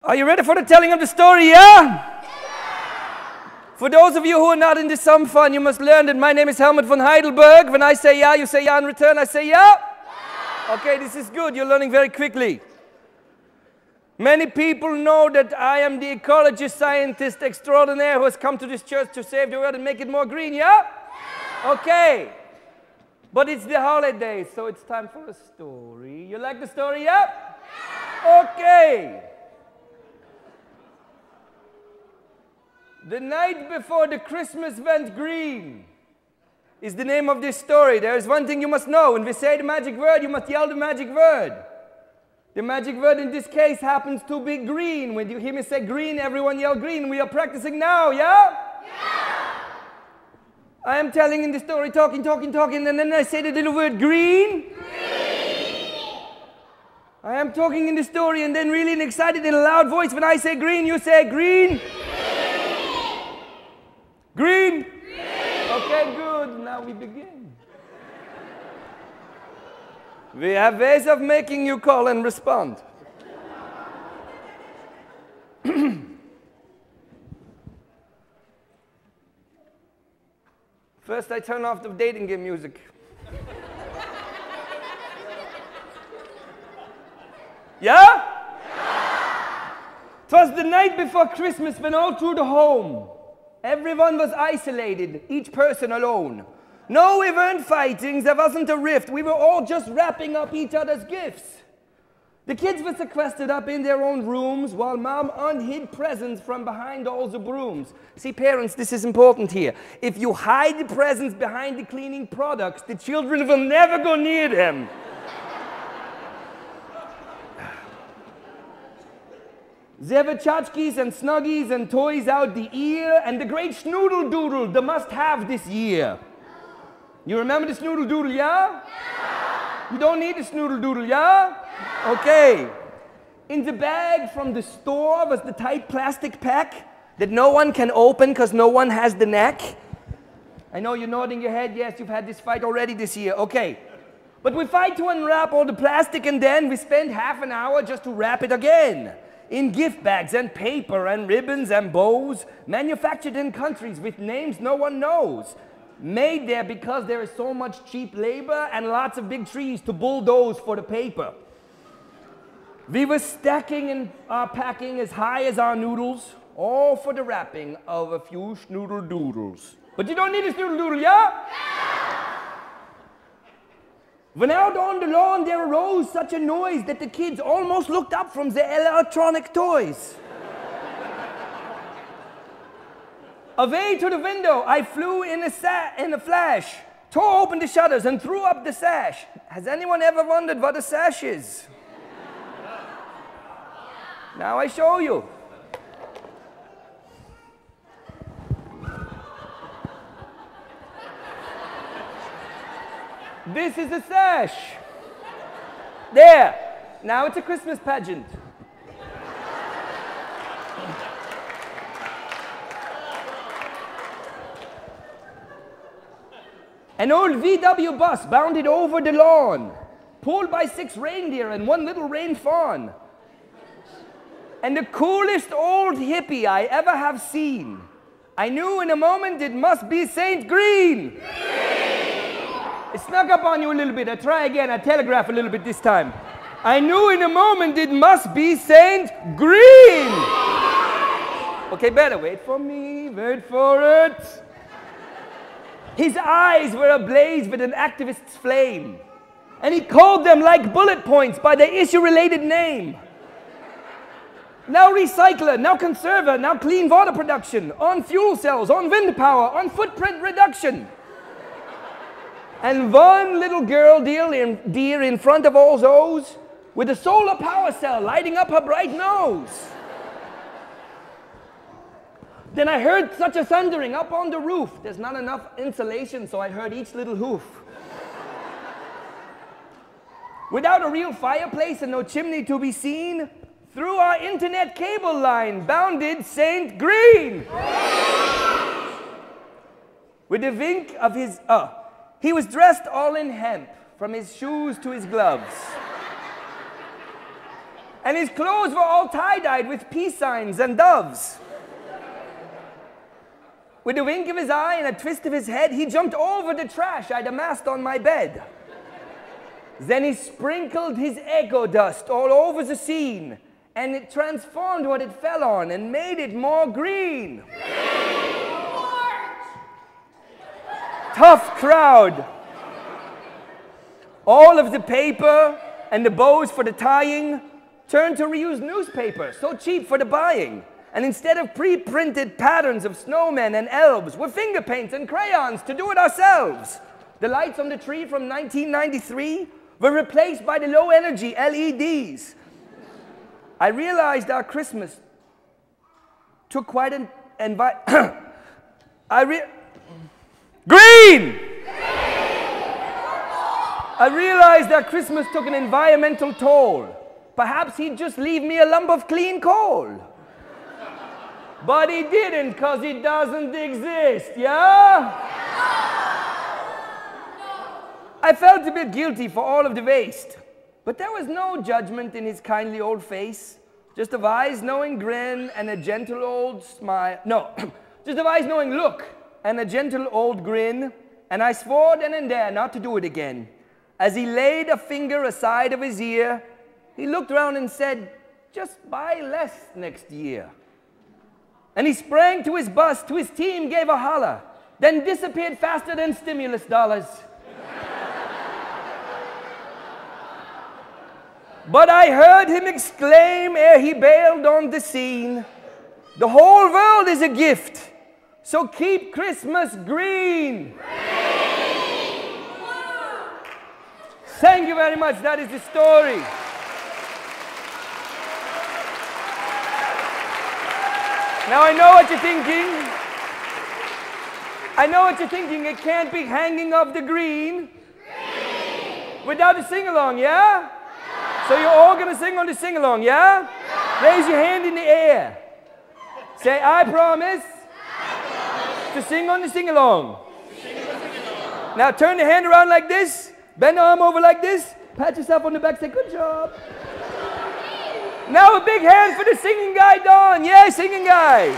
Are you ready for the telling of the story, yeah? For those of you who are not into sumfun, you must learn that my name is Helmut von Heildelberg. When I say yeah, you say yeah in return. I say yeah. Okay, this is good. You're learning very quickly. Many people know that I am the ecologist scientist extraordinaire who has come to this church to save the world and make it more green, yeah? Okay. But it's the holidays, so it's time for a story. You like the story, yeah? Okay. The night before the Christmas went green is the name of this story. There is one thing you must know. When we say the magic word, you must yell the magic word. The magic word in this case happens to be green. When you hear me say green, everyone yell green. We are practicing now, yeah? Yeah! I am telling in the story, talking, and then I say the little word green. Green! I am talking in the story and then really excited in a loud voice. When I say green, you say green. Green? Green? Okay, good. Now we begin. We have ways of making you call and respond. First, I turn off the dating game music. Yeah? It was the night before Christmas when all through the home, everyone was isolated, each person alone. No, we weren't fighting, there wasn't a rift. We were all just wrapping up each other's gifts. The kids were sequestered up in their own rooms while Mom unhid presents from behind all the brooms. See, parents, this is important here. If you hide the presents behind the cleaning products, the children will never go near them. There were tchotchkes and snuggies and toys out the ear and the great schnoodle doodle, the must-have this year. You remember the snoodle doodle, yeah? Yeah? You don't need the snoodle doodle, yeah? Yeah? Okay. In the bag from the store was the tight plastic pack that no one can open because no one has the knack. I know you're nodding your head, yes, you've had this fight already this year, okay. But we fight to unwrap all the plastic and then we spend half an hour just to wrap it again. In gift bags and paper and ribbons and bows, manufactured in countries with names no one knows. Made there because there is so much cheap labor and lots of big trees to bulldoze for the paper. We were stacking and packing as high as our noodles, all for the wrapping of a few schnoodle doodles. But you don't need a schnoodle doodle, yeah? Yeah! When out on the lawn there arose such a noise that the kids almost looked up from their electronic toys. Away to the window, I flew in a flash, tore open the shutters and threw up the sash. Has anyone ever wondered what a sash is? Now I show you. This is a sash. There. Now it's a Christmas pageant. An old VW bus bounded over the lawn, pulled by 6 reindeer and 1 little rain fawn. And the coolest old hippie I ever have seen, I knew in a moment it must be Saint Green. It snuck up on you a little bit. I try again. I telegraph a little bit this time. I knew in a moment it must be Saint Green. Okay, better. Wait for me. Wait for it. His eyes were ablaze with an activist's flame, and he called them like bullet points by their issue-related name. Now recycler, now conserver, now clean water production, on fuel cells, on wind power, on footprint reduction. And one little girl dear in front of all those with a solar power cell lighting up her bright nose. Then I heard such a thundering up on the roof. There's not enough insulation, so I heard each little hoof. Without a real fireplace and no chimney to be seen, through our internet cable line bounded Saint Green. With a wink of his, he was dressed all in hemp, from his shoes to his gloves. And his clothes were all tie-dyed with peace signs and doves. With a wink of his eye and a twist of his head, he jumped over the trash I'd amassed on my bed. Then he sprinkled his echo dust all over the scene, and it transformed what it fell on and made it more green. Tough crowd. All of the paper and the bows for the tying turned to reused newspaper, so cheap for the buying. And instead of pre-printed patterns of snowmen and elves with finger paints and crayons to do it ourselves, the lights on the tree from 1993 were replaced by the low-energy LEDs. I realized our Christmas took quite an Green! I realized that Christmas took an environmental toll. Perhaps he'd just leave me a lump of clean coal. But he didn't, because he doesn't exist, yeah? I felt a bit guilty for all of the waste, but there was no judgment in his kindly old face. Just a wise, knowing grin and a gentle old smile. No, just a wise, knowing look and a gentle old grin. And I swore then and there not to do it again. As he laid a finger aside of his ear, he looked around and said, "Just buy less next year." And he sprang to his bus, to his team, gave a holler, then disappeared faster than stimulus dollars. But I heard him exclaim ere he bailed on the scene, "The whole world is a gift, so keep Christmas green." Thank you very much. That is the story. Now I know what you're thinking. I know what you're thinking. It can't be hanging of the green without a sing-along, yeah? So you're all going to sing on the sing-along, yeah? Raise your hand in the air. Say, "I promise to sing on the sing-along." Now turn the hand around like this. Bend the arm over like this. Pat yourself on the back. Say, "Good job." Now a big hand for the singing guy, Don. Yeah, singing guy.